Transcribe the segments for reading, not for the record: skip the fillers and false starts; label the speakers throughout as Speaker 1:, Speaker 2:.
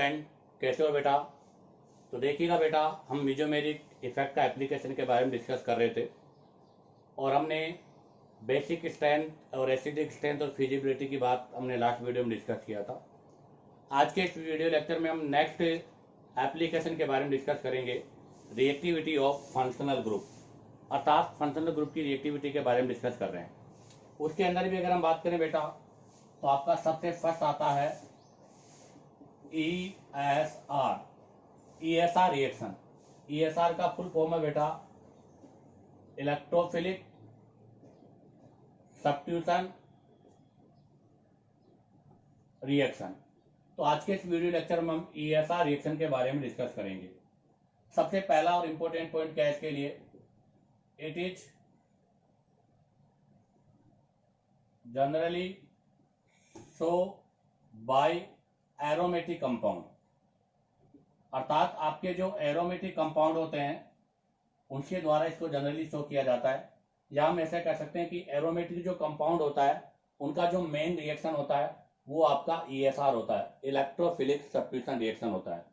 Speaker 1: Student, कैसे हो बेटा? तो देखिएगा बेटा, हम मीजोमेरिक इफेक्ट का एप्लीकेशन के बारे में डिस्कस कर रहे थे और हमने बेसिक स्ट्रेंथ और एसिडिक स्ट्रेंथ और फिजिबिलिटी की बात हमने लास्ट वीडियो में डिस्कस किया था। आज के इस वीडियो लेक्चर में हम नेक्स्ट एप्लीकेशन के बारे में डिस्कस करेंगे, रिएक्टिविटी ऑफ फंक्शनल ग्रुप, अर्थात फंक्शनल ग्रुप की रिएक्टिविटी के बारे में डिस्कस कर रहे हैं। उसके अंदर भी अगर हम बात करें बेटा, तो आपका सबसे फर्स्ट आता है ESR रिएक्शन। ESR का फुल फॉर्म है बेटा इलेक्ट्रोफिलिक सब्स्टिट्यूशन रिएक्शन। तो आज के इस वीडियो लेक्चर में हम ESR रिएक्शन के बारे में डिस्कस करेंगे। सबसे पहला और इंपॉर्टेंट पॉइंट क्या है इसके लिए, it is generally show by aromatic compound, अर्थात आपके जो एरोमेटिक कंपाउंड होते हैं उनके द्वारा इसको जनरली शो किया जाता है। या हम ऐसे कह सकते हैं कि एरोमेटिक जो कंपाउंड होता है उनका जो मेन रिएक्शन होता है वो आपका ESR होता है, इलेक्ट्रोफिलिक सब्स्टिट्यूशन रिएक्शन होता है।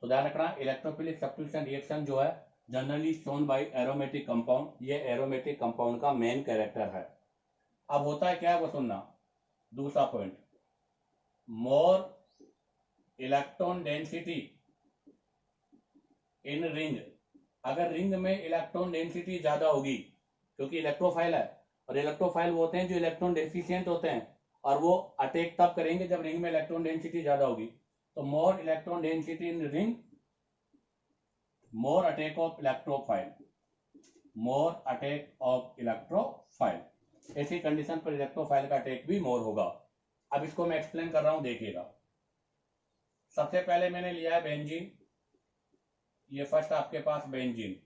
Speaker 1: तो ध्यान रखना, इलेक्ट्रोफिलिक सब्स्टिट्यूशन रिएक्शन जो है generally shown by aromatic compound, ये एरोमेटिक कंपाउंड का मेन कैरेक्टर है। अब होता है क्या है वो सुनना। दूसरा point, more electron density in ring. अगर रिंग में इलेक्ट्रॉन डेंसिटी ज्यादा होगी, क्योंकि इलेक्ट्रोफाइल है और इलेक्ट्रोफाइल वो होते हैं जो इलेक्ट्रॉन डेफिशिएंट होते हैं और वो अटैक तब करेंगे जब रिंग में इलेक्ट्रॉन डेंसिटी ज्यादा होगी। तो मोर electron density in ring, more attack of electrophile, more attack of electrophile. ऐसी कंडीशन पर इलेक्ट्रोफाइल का अटैक भी मोर होगा। अब इसको मैं एक्सप्लेन कर रहा हूं, देखिएगा। सबसे पहले मैंने लिया है बेंजीन। ये फर्स्ट आपके पास बेंजीन,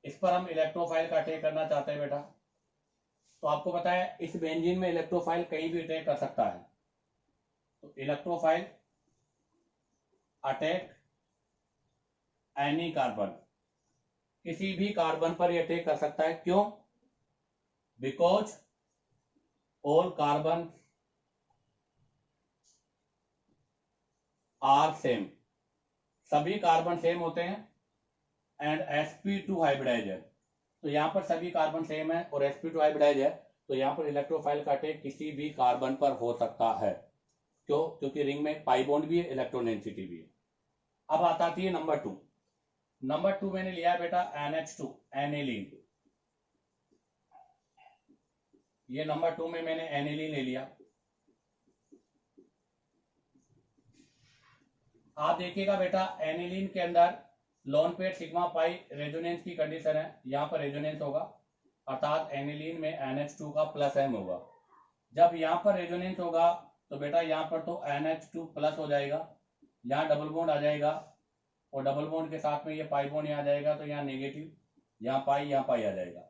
Speaker 1: इस पर हम इलेक्ट्रोफाइल का अटैक करना चाहते हैं बेटा। तो आपको पता है इस बेंजीन में इलेक्ट्रोफाइल कहीं भी अटैक कर सकता है। तो इलेक्ट्रोफाइल अटैक एनी कार्बन, किसी भी कार्बन पर यह अटैक कर सकता है। क्यों? Because all carbon are same, सभी कार्बन सेम होते हैं एंड sp2 हाइब्रिडाइज है। तो यहां पर सभी कार्बन सेम है और sp2 हाइब्रिडाइज है, तो यहां पर इलेक्ट्रोफाइल का अटैक किसी भी कार्बन पर हो सकता है। क्यों? क्योंकि रिंग में पाई बॉन्ड भी है, इलेक्ट्रॉन डेंसिटी भी है। अब आता है नंबर 2। नंबर 2 मैंने लिया है बेटा NH2, एनिलीन। ये नंबर 2 में मैंने एनिलीन ले लिया। आप देखिएगा बेटा, एनिलीन के अंदर lone pair sigma pi resonance की कंडीशन है, यहां पर रेजोनेंस होगा, अर्थात एनिलीन में NH2 का प्लस M होगा। जब यहां पर रेजोनेंस होगा तो बेटा यहां पर तो NH2 प्लस हो जाएगा, यहां डबल बॉन्ड आ जाएगा और डबल बॉन्ड के साथ में ये पाई बॉन्ड यहाँ आ जाएगा, तो यहाँ नेगेटिव, यहाँ पाई आ जाएगा।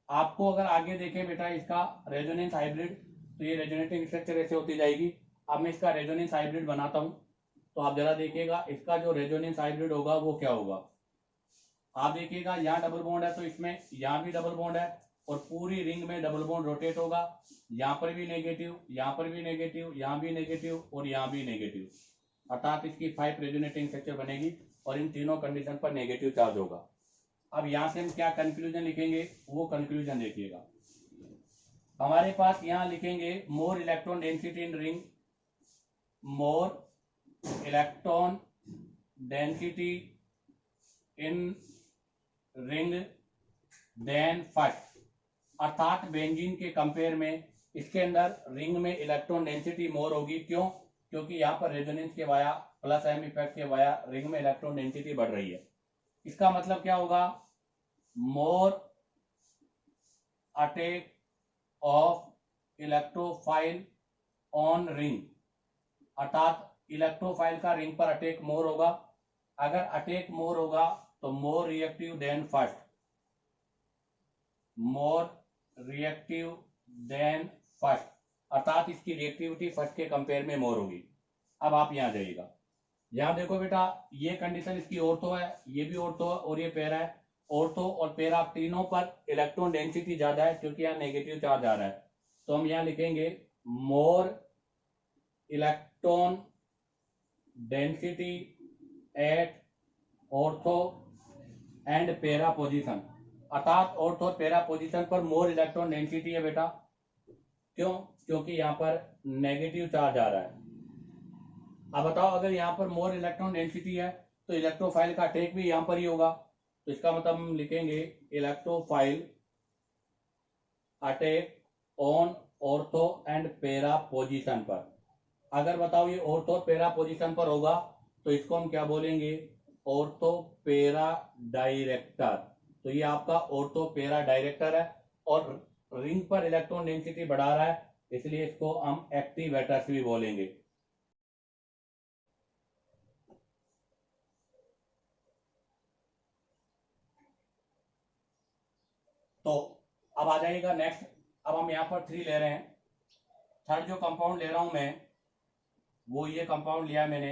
Speaker 1: आपको अगर आगे देखें बेटा इसका रेजोनेंस हाइब्रिड, तो ये रेजोनेटिंग स्ट्रक्चर ऐसे होती जाएगी। अब मैं इसका रेजोनेंस हाइब्रिड बनाता हूं, तो आप जरा देखिएगा इसका जो रेजोनेंस हाइब्रिड होगा वो क्या होगा। आप देखिएगा यहाँ डबल बॉन्ड है तो इसमें यहाँ भी डबल बॉन्ड है और पूरी रिंग में डबल बॉन्ड रोटेट होगा। यहाँ पर भी नेगेटिव, यहाँ पर भी नेगेटिव, यहाँ भी नेगेटिव और यहाँ भी नेगेटिव, अर्थात इसकी 5 रेजोनेटिंग स्ट्रक्चर बनेगी और इन तीनों कंडीशन पर नेगेटिव चार्ज होगा। अब यहाँ से हम क्या कंक्लूजन लिखेंगे, वो कंक्लूजन देखिएगा। हमारे पास यहाँ लिखेंगे more electron density in ring, more electron density in ring than first, अर्थात बेंजीन के कंपेयर में इसके अंदर रिंग में इलेक्ट्रॉन डेंसिटी मोर होगी। क्यों? क्योंकि यहाँ पर रेजोनेंस के वाया प्लस M इफेक्ट के वाया रिंग में इलेक्ट्रॉन डेंसिटी बढ़ रही है। इसका मतलब क्या होगा, more attack of electrophile on ring, अर्थात इलेक्ट्रोफाइल का रिंग पर अटैक मोर होगा। अगर अटैक मोर होगा तो more reactive than first, more reactive than first, अर्थात इसकी रिएक्टिविटी फर्स्ट के कंपेयर में मोर होगी। अब आप यहां जाइएगा, यहां देखो बेटा, ये कंडीशन इसकी ऑर्थो है, ये भी ऑर्थो है और ये पैरा है। ऑर्थो और पैरा तीनों पर इलेक्ट्रॉन डेंसिटी ज्यादा है क्योंकि यहाँ नेगेटिव चार्ज आ रहा है। तो हम यहाँ लिखेंगे more electron density at ortho and पेरा पोजीशन, अर्थात ऑर्थो और पेरा पोजीशन पर मोर इलेक्ट्रॉन डेंसिटी है बेटा। क्यों? क्योंकि यहाँ पर नेगेटिव चार्ज आ रहा है। अब बताओ, अगर यहाँ पर मोर इलेक्ट्रॉन डेंसिटी है तो इलेक्ट्रोफाइल का अटैक भी यहाँ पर ही होगा। तो इसका मतलब हम लिखेंगे electrophile attack on ortho and पेरा पोजीशन पर। अगर बताओ ये ऑर्थो पेरा पोजीशन पर होगा तो इसको हम क्या बोलेंगे? ऑर्थो पेरा डायरेक्टर। तो ये आपका ऑर्थो पेरा डायरेक्टर है और रिंग पर इलेक्ट्रॉन डेंसिटी बढ़ा रहा है, इसलिए इसको हम एक्टिवेटर्स भी बोलेंगे। तो अब आ जाएगा नेक्स्ट। अब हम यहाँ पर 3 ले रहे हैं। थर्ड जो कंपाउंड ले रहा हूं मैं, वो ये कंपाउंड लिया मैंने,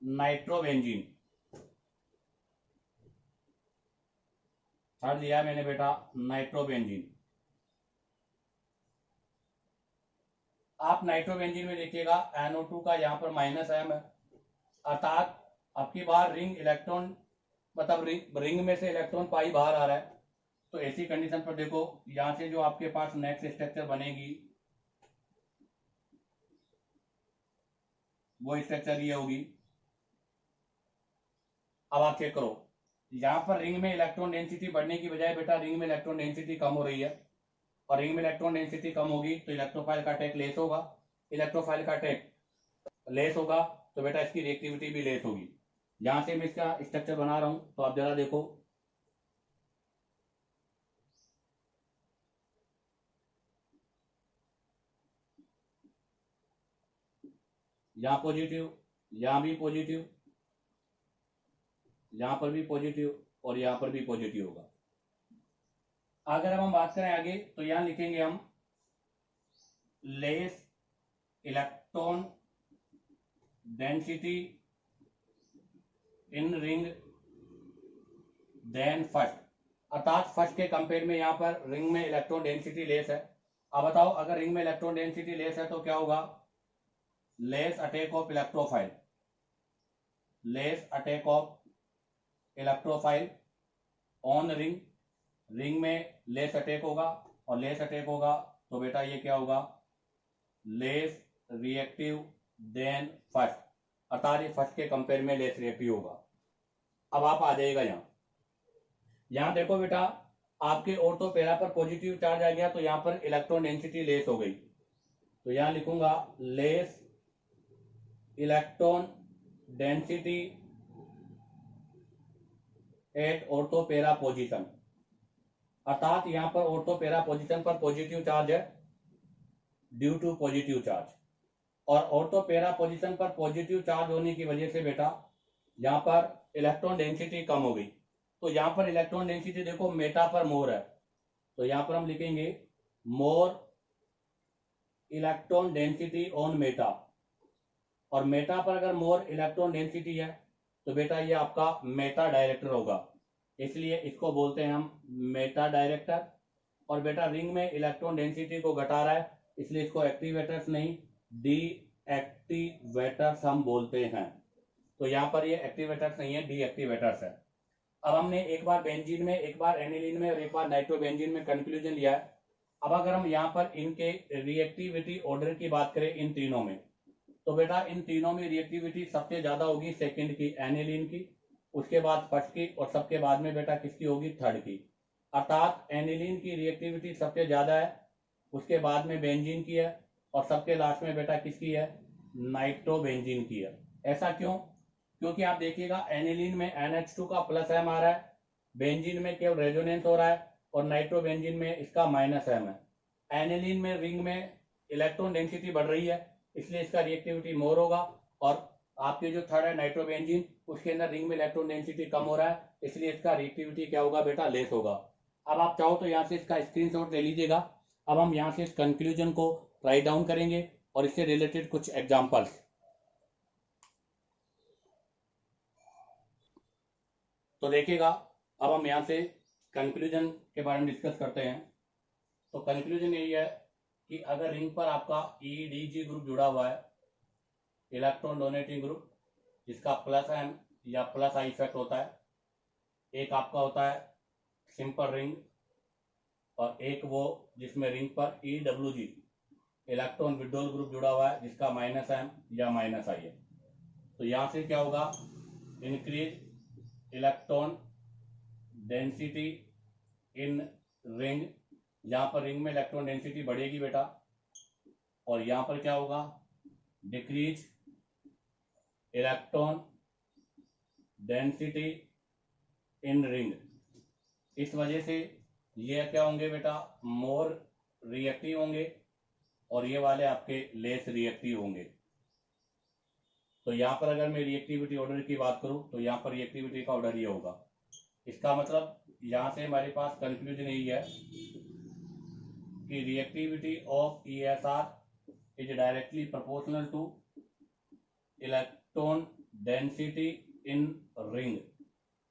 Speaker 1: नाइट्रोबेंजीन। थर्ड लिया मैंने बेटा नाइट्रोबेंजीन। आप नाइट्रोबेंजीन में देखिएगा NO2 का यहाँ पर -M है, अर्थात आपकी बार रिंग इलेक्ट्रॉन मतलब रिंग में से इलेक्ट्रॉन पाई बाहर आ रहा है। तो ऐसी कंडीशन पर देखो, यहां से जो आपके पास नेक्स्ट स्ट्रक्चर बनेगी वो स्ट्रक्चर ये होगी। अब आप चेक करो, यहां पर रिंग में इलेक्ट्रॉन डेंसिटी बढ़ने की बजाय बेटा रिंग में इलेक्ट्रॉन डेंसिटी कम हो रही है, और रिंग में इलेक्ट्रॉन डेंसिटी कम होगी तो इलेक्ट्रोफाइल का अटैक लेस होगा। इलेक्ट्रोफाइल का अटैक लेस होगा तो बेटा इसकी रिएक्टिविटी भी लेस होगी। यहां से मैं इसका स्ट्रक्चर बना रहा हूं तो आप जरा देखो, यहां पॉजिटिव, यहां भी पॉजिटिव, यहां पर भी पॉजिटिव और यहां पर भी पॉजिटिव होगा। अगर अब हम बात करें आगे तो यहां लिखेंगे हम less electron density in ring than first, अर्थात फर्स्ट के कंपेयर में यहां पर रिंग में इलेक्ट्रॉन डेंसिटी लेस है। अब बताओ, अगर रिंग में इलेक्ट्रॉन डेंसिटी लेस है तो क्या होगा? Less attack of electrophile, less attack of electrophile on ring, ring में लेस अटैक होगा, और लेस अटैक होगा तो बेटा ये क्या होगा? लेस रिएक्टिव देन फर्स्ट, अर्थात ये फर्स्ट के कंपेयर में लेस रिएक्टिव होगा। अब आप आ जाएगा यहां देखो बेटा, आपके ऑर्थो पेरा पर पॉजिटिव चार्ज आ गया तो यहां पर इलेक्ट्रॉन डेंसिटी लेस हो गई। तो यहां लिखूंगा less electron density at ortho पेरा पोजीशन, अर्थात यहां पर ऑर्थो पेरा पोजीशन पर पॉजिटिव चार्ज है ड्यू टू पॉजिटिव चार्ज, और ऑर्थो पेरा पोजीशन पर पॉजिटिव चार्ज होने की वजह से बेटा यहां पर इलेक्ट्रॉन डेंसिटी कम हो गई। तो यहां पर इलेक्ट्रॉन डेंसिटी देखो मेटा पर मोर है, तो यहां पर हम लिखेंगे more electron density on Meta, और मेटा पर अगर मोर इलेक्ट्रॉन डेंसिटी है तो बेटा ये आपका मेटा डायरेक्टर होगा, इसलिए इसको बोलते हैं हम मेटा डायरेक्टर। और बेटा रिंग में इलेक्ट्रॉन डेंसिटी को घटा रहा है, इसलिए इसको एक्टिवेटर्स नहीं डी एक्टिवेटर्स हम बोलते हैं। तो यहाँ पर ये एक्टिवेटर्स नहीं है, डी एक्टिवेटर्स है। अब हमने एक बार बेंजीन में, एक बार एनिलीन में और एक बार नाइट्रोबेंजीन में कंक्लूजन लिया है। अब अगर हम यहाँ पर इनके रिएक्टिविटी ऑर्डर की बात करें इन तीनों में, तो बेटा इन तीनों में रिएक्टिविटी सबसे ज्यादा होगी सेकंड की, एनिलीन की, उसके बाद फर्स्ट की, और सबके बाद में बेटा किसकी होगी? थर्ड की। अर्थात एनिलीन की रिएक्टिविटी सबसे ज्यादा है, उसके बाद में बेंजीन की है, और सबके लास्ट में बेटा किसकी है? नाइट्रोबेंजीन की है। ऐसा क्यों? क्योंकि आप देखिएगा एनिलीन में NH2 का +M आ रहा है, बेंजीन में केवल रेजोनेंस हो रहा है, और नाइट्रोबेंजीन में इसका -M है। एनिलीन में रिंग में इलेक्ट्रॉन डेंसिटी बढ़ रही है, इसलिए इसका रिएक्टिविटी मोर होगा, और आपके जो थर्ड है नाइट्रोबेंजीन, उसके अंदर रिंग में इलेक्ट्रॉन डेंसिटी कम हो रहा है, इसलिए इसका रिएक्टिविटी क्या होगा बेटा? लेस होगा। अब आप चाहो तो यहाँ से इसका स्क्रीनशॉट ले लीजिएगा। अब हम यहाँ से इस कंक्लूजन को राइट डाउन करेंगे और इससे रिलेटेड कुछ एग्जाम्पल्स। तो देखिएगा, अब हम यहाँ से कंक्लूजन के बारे में डिस्कस करते हैं। तो कंक्लूजन यही है, कि अगर रिंग पर आपका EDG ग्रुप जुड़ा हुआ है, इलेक्ट्रॉन डोनेटिंग ग्रुप, जिसका प्लस एम या प्लस आई इफेक्ट होता है, एक आपका होता है सिंपल रिंग, और एक वो जिसमें रिंग पर EWG इलेक्ट्रॉन विड्रॉल ग्रुप जुड़ा हुआ है, जिसका माइनस एम या माइनस आई है। तो यहां से क्या होगा, increase electron density in ring, यहां पर रिंग में इलेक्ट्रॉन डेंसिटी बढ़ेगी बेटा, और यहां पर क्या होगा, decrease electron density in ring. इस वजह से ये क्या होंगे बेटा, मोर रिएक्टिव होंगे, और ये वाले आपके लेस रिएक्टिव होंगे। तो यहाँ पर अगर मैं रिएक्टिविटी ऑर्डर की बात करूं तो यहाँ पर रिएक्टिविटी का ऑर्डर ये होगा। इसका मतलब यहाँ से हमारे पास कंक्लूजन यही है कि reactivity of ESR is directly proportional to electron density in ring,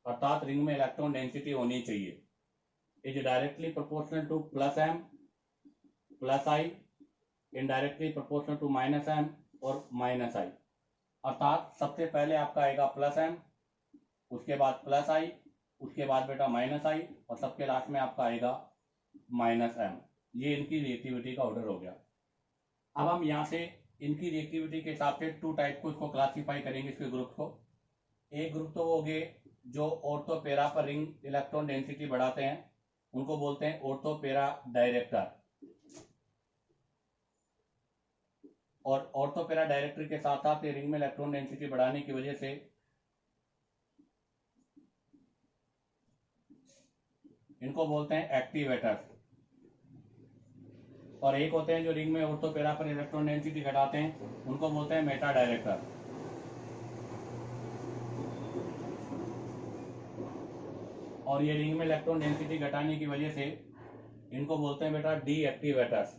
Speaker 1: अर्थात रिंग में इलेक्ट्रॉन डेंसिटी होनी चाहिए, is directly proportional to plus M plus I, indirectly proportional to minus M और माइनस आई। अर्थात सबसे पहले आपका आएगा प्लस एम, उसके बाद प्लस आई, उसके बाद बेटा माइनस आई, और सबके लास्ट में आपका आएगा माइनस एम। ये इनकी रिएक्टिविटी का ऑर्डर हो गया। अब हम यहाँ से इनकी रिएक्टिविटी के हिसाब से 2 टाइप को इसको क्लासीफाई करेंगे, इसके ग्रुप को। एक ग्रुप तो हो गए जो ऑर्थो पैरा पर रिंग इलेक्ट्रॉन डेंसिटी बढ़ाते हैं, उनको बोलते हैं ऑर्थो पैरा डायरेक्टर। और ऑर्थो पैरा डायरेक्टर के साथ साथ रिंग में इलेक्ट्रॉन डेंसिटी बढ़ाने की वजह से इनको बोलते हैं एक्टिवेटर्स। और एक होते हैं जो रिंग में ऑर्थो पैरा पर इलेक्ट्रॉन डेंसिटी घटाते हैं, उनको बोलते हैं मेटा डायरेक्टर। और ये रिंग में इलेक्ट्रॉन डेंसिटी घटाने की वजह से इनको बोलते हैं बेटा डी एक्टिवेटर्स।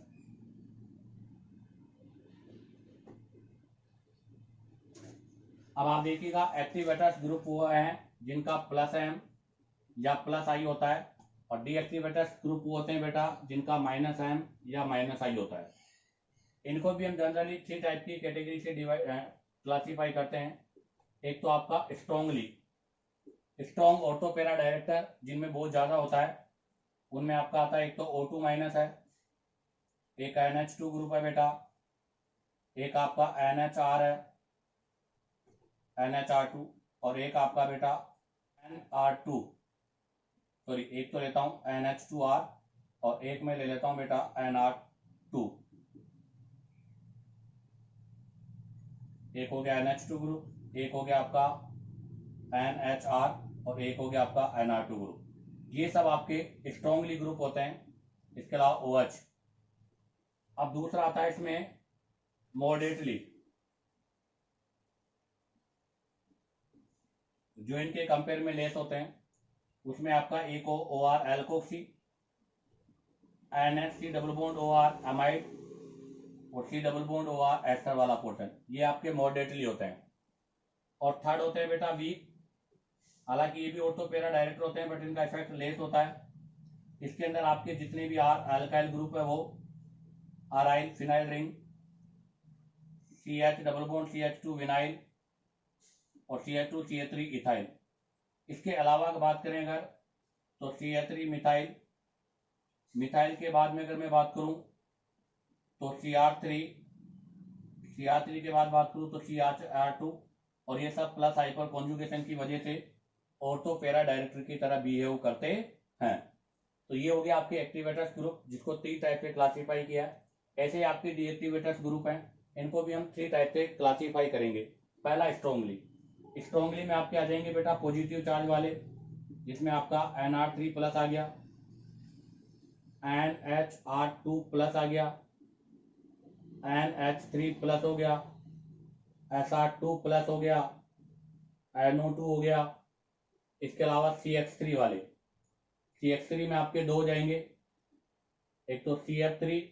Speaker 1: अब आप देखिएगा एक्टिवेटर्स ग्रुप वो है जिनका प्लस एम या प्लस आई होता है, और डीएक्टिवेटर्स ग्रुप वो होते हैं बेटा जिनका माइनस एम या माइनस आई होता है। इनको भी हम जनरली 3 टाइप की कैटेगरी से क्लासीफाई करते हैं। एक तो आपका स्ट्रॉन्ग ऑर्थो पैरा डायरेक्टर, जिनमें बहुत ज्यादा होता है, उनमें आपका आता है एक तो O2 माइनस है, एक NH2 ग्रुप है बेटा, एक आपका NHR है NHR2, और एक आपका बेटा NR2, सॉरी एक तो लेता हूं NH2R और एक में ले लेता हूं बेटा NR2। एक हो गया NH2 ग्रुप, एक हो गया आपका NHR और एक हो गया आपका NR2 ग्रुप। ये सब आपके स्ट्रॉन्गली ग्रुप होते हैं। इसके अलावा OH। अब दूसरा आता है इसमें मॉडरेटली, जो इनके कंपेयर में लेस होते हैं। उसमें आपका एक हो OR alkoxy, NH double bond OR amide और C double bond OR ester वाला पोर्शन, ये आपके मॉडरेटली होते हैं। और थर्ड होते हैं बेटा वीक, हालांकि ये भी ऑर्थो पैरा डायरेक्टर होते हैं बट इनका इफेक्ट लेस होता है। इसके अंदर आपके जितने भी अल्काइल ग्रुप है वो aryl phenyl ring, CH double bond CH2 vinyl और CH2 CH3 इथाइल। इसके अलावा अगर बात करें अगर तो CH3 मिथाइल, मिथाइल के बाद में अगर मैं बात करूं तो CR3 के बाद बात करूं तो CR2, और ये सब प्लस हाइपर कॉन्जुगेशन की वजह से ऑर्थो पैरा डायरेक्टर की तरह बिहेव करते हैं। तो ये हो गया आपके एक्टिवेटर्स ग्रुप, जिसको 3 टाइप से क्लासीफाई किया है। ऐसे आपके डीएक्टिवेटर्स ग्रुप हैं, इनको भी हम 3 टाइप से क्लासीफाई करेंगे। पहला स्ट्रॉन्गली में आपके आ जाएंगे बेटा पॉजिटिव चार्ज वाले, जिसमें आपका NR3 प्लस आ गया, NHR2 प्लस आ गया, NH3 प्लस हो गया, SR2 प्लस हो गया, NO2 हो गया। इसके अलावा CH3 वाले, CH3 में आपके 2 हो जाएंगे, एक तो CF3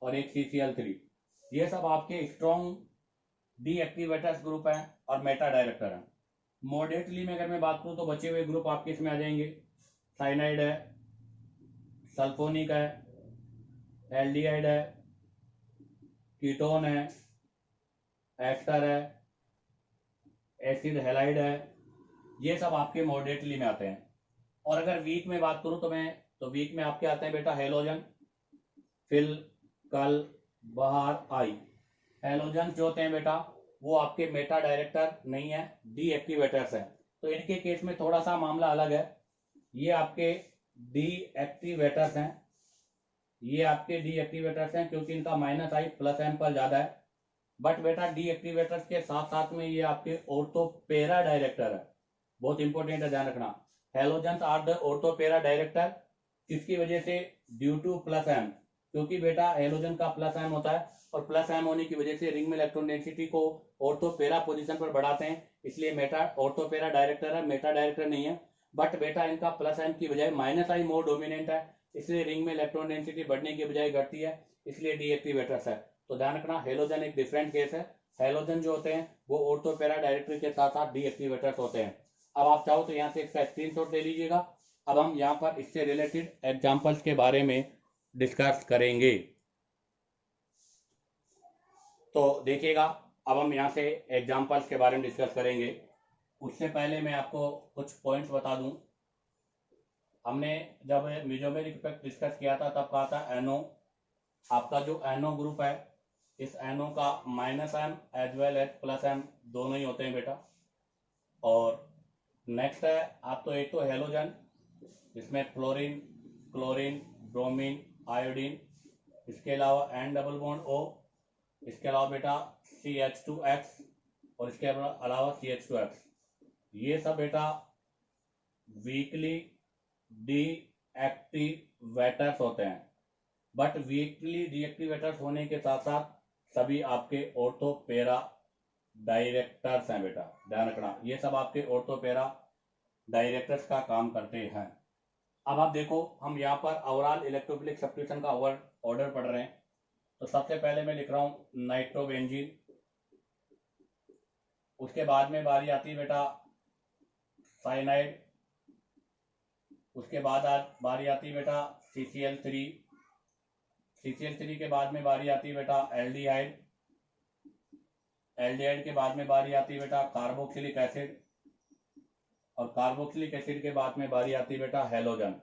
Speaker 1: और एक CCl3। ये सब आपके स्ट्रॉन्ग डीएक्टिवेटर्स ग्रुप हैं और मेटा डायरेक्टर हैं। मॉडरेटली में अगर मैं बात करूं तो बचे हुए ग्रुप आपके इसमें आ जाएंगे, साइनाइड है, सल्फोनिक है, एल्डिहाइड है, कीटोन है, एस्टर है, एसिड हैलाइड है, ये सब आपके मॉडरेटली में आते हैं। और अगर वीक में बात करूं तो वीक में आपके आते हैं बेटा हेलोजन, फिल, कल, बहार, आई। हेलोजन जो होते हैं बेटा वो आपके मेटा डायरेक्टर नहीं है, डीएक्टिवेटर्स हैं। तो इनके केस में थोड़ा सा मामला अलग है। ये आपके डीएक्टिवेटर्स हैं, ये आपके डीएक्टिवेटर्स हैं क्योंकि इनका माइनस आई प्लस एम पर ज्यादा है। बट बेटा डीएक्टिवेटर्स के साथ साथ में ये आपके ऑर्थोपेरा डायरेक्टर है, बहुत इंपॉर्टेंट है, ध्यान रखना। Halogens are the ortho para director, किसकी वजह से? ड्यू टू प्लस एम, क्योंकि बेटा हेलोजन का प्लस एम होता है और प्लस एम होने की वजह से रिंग में इलेक्ट्रॉन डेंसिटी को ऑर्थोपेरा पोजीशन पर बढ़ाते हैं, इसलिए मेटा ऑर्थोपेरा डायरेक्टर है, मेटा डायरेक्टर नहीं है। बट बेटा इनका प्लस एम की बजाय माइनस आई मोर डोमिनेंट है, इसलिए रिंग में इलेक्ट्रॉन डेंसिटी बढ़ने की बजाय घटती है, इसलिए डीएक्टिवेटर्स है। तो ध्यान रखना, हेलोजन एक डिफरेंट केस है। हेलोजन जो होते हैं वो ऑर्थोपेरा डायरेक्टर के साथ साथ डीएक्टिवेटर्स होते हैं। अब आप चाहो तो यहाँ से इसका स्क्रीनशॉट ले लीजिएगा। अब हम यहाँ पर इससे रिलेटेड एग्जांपल्स के बारे में डिस्कस करेंगे। तो देखिएगा, अब हम यहाँ से एग्जांपल्स के बारे में डिस्कस करेंगे। उससे पहले मैं आपको कुछ पॉइंट्स बता दूं। हमने जब मेसोमेरिक इफेक्ट डिस्कस किया था तब कहा था एनो, आपका जो एनो ग्रुप है इस एनो का minus M as well as plus M दोनों ही होते हैं बेटा। और नेक्स्ट है आप तो एक तो हेलोजन, इसमें फ्लोरीन, क्लोरीन, ब्रोमीन, आयोडीन, इसके अलावा एन डबल बॉन्ड ओ, इसके अलावा बेटा CH2X और इसके अलावा CH2X। ये सब बेटा वीकली डीएक्टिवेटर्स होते हैं। बट वीकली डीएक्टिवेटर्स होने के साथ साथ सभी आपके ऑर्थोपेरा डायरेक्टर्स हैं बेटा, ध्यान रखना, ये सब आपके ऑर्थोपेरा डायरेक्टर्स का काम करते हैं। अब आप देखो, हम यहाँ पर ओवरऑल इलेक्ट्रोफिलिक सब्स्टिट्यूशन का ऑर्डर पढ़ रहे हैं। तो सबसे पहले मैं लिख रहा हूं नाइट्रोबेंजीन, उसके बाद में बारी आती है बेटा साइनाइड, उसके बाद बारी आती है बेटा CCl3, CCl3 के बाद में बारी आती है बेटा एल्डिहाइड, एल्डिहाइड के बाद में बारी आती है बेटा कार्बोक्सिलिक एसिड, और कार्बोक्सिलिक एसिड के बाद में बारी आती है बेटा हेलोजन।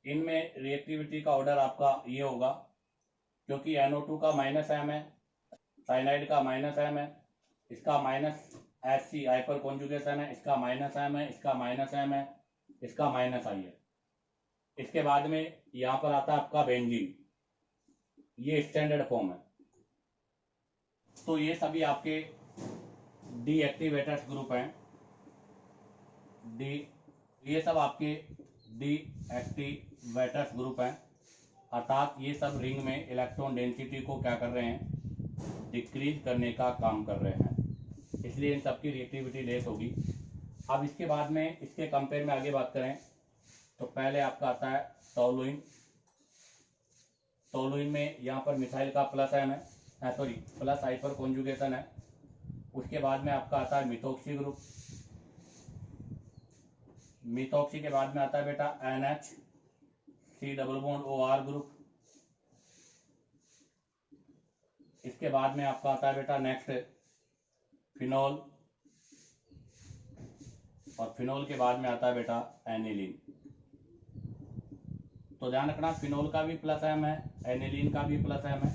Speaker 1: इनमें रिएक्टिविटी का ऑर्डर आपका ये होगा, क्योंकि NO2 का माइनस एम है, साइनाइड का माइनस एम है, इसका माइनस HC हाइपर कॉन्जुगेशन है, इसका माइनस एम है, इसका माइनस एम है, इसका माइनस आई है। इसके बाद में यहाँ पर आता है आपका बेंजीन, ये स्टैंडर्ड फॉर्म है। तो ये सभी आपके डीएक्टिवेटर्स ग्रुप हैं, ये सब आपके डीएक्टिवेटर्स ग्रुप हैं, अर्थात ये सब रिंग में इलेक्ट्रॉन डेंसिटी को क्या कर रहे हैं? डिक्रीज करने का काम कर रहे हैं, इसलिए इन सबकी रिएक्टिविटी लेस होगी। अब इसके बाद में इसके कंपेयर में आगे बात करें तो पहले आपका आता है टोलुइन। टोलुइन में यहाँ पर मिथाइल का प्लस एम है, सॉरी प्लस हाइपर कॉन्जुगेशन है। उसके बाद में आपका आता है मिथोक्सी ग्रुप, मिथोक्सी के बाद में आता है बेटा NH3 double bond OR group. इसके बाद में आपका आता है बेटा नेक्स्ट फिनोल, और फिनोल के बाद में आता है बेटा एनिलीन। तो ध्यान रखना, फिनोल का भी प्लस एम है, एनिलीन का भी प्लस एम है,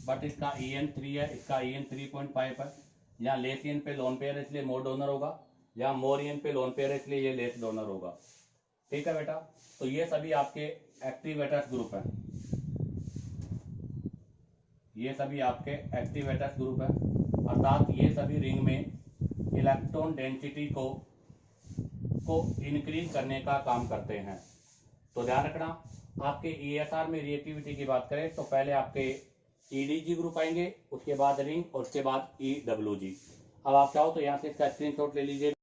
Speaker 1: बट इसका EN3 है, इसका EN 3.5 है। यहाँ लेस EN पे लोन पेयर है इसलिए मोर डोनर होगा, यहाँ मोर EN पे लोन पेयर है इसलिए ये लेस डोनर होगा। ठीक है बेटा, तो ये सभी आपके एक्टिवेटर्स ग्रुप हैं, ये सभी आपके एक्टिवेटर्स ग्रुप है, अर्थात ये सभी रिंग में इलेक्ट्रॉन डेंसिटी को इंक्रीज करने का काम करते हैं। तो ध्यान रखना, आपके ESR में रिएक्टिविटी की बात करें तो पहले आपके EDG ग्रुप आएंगे, उसके बाद रिंग और उसके बाद EWG। अब आप चाहो तो यहाँ से इसका स्क्रीनशॉट ले लीजिए।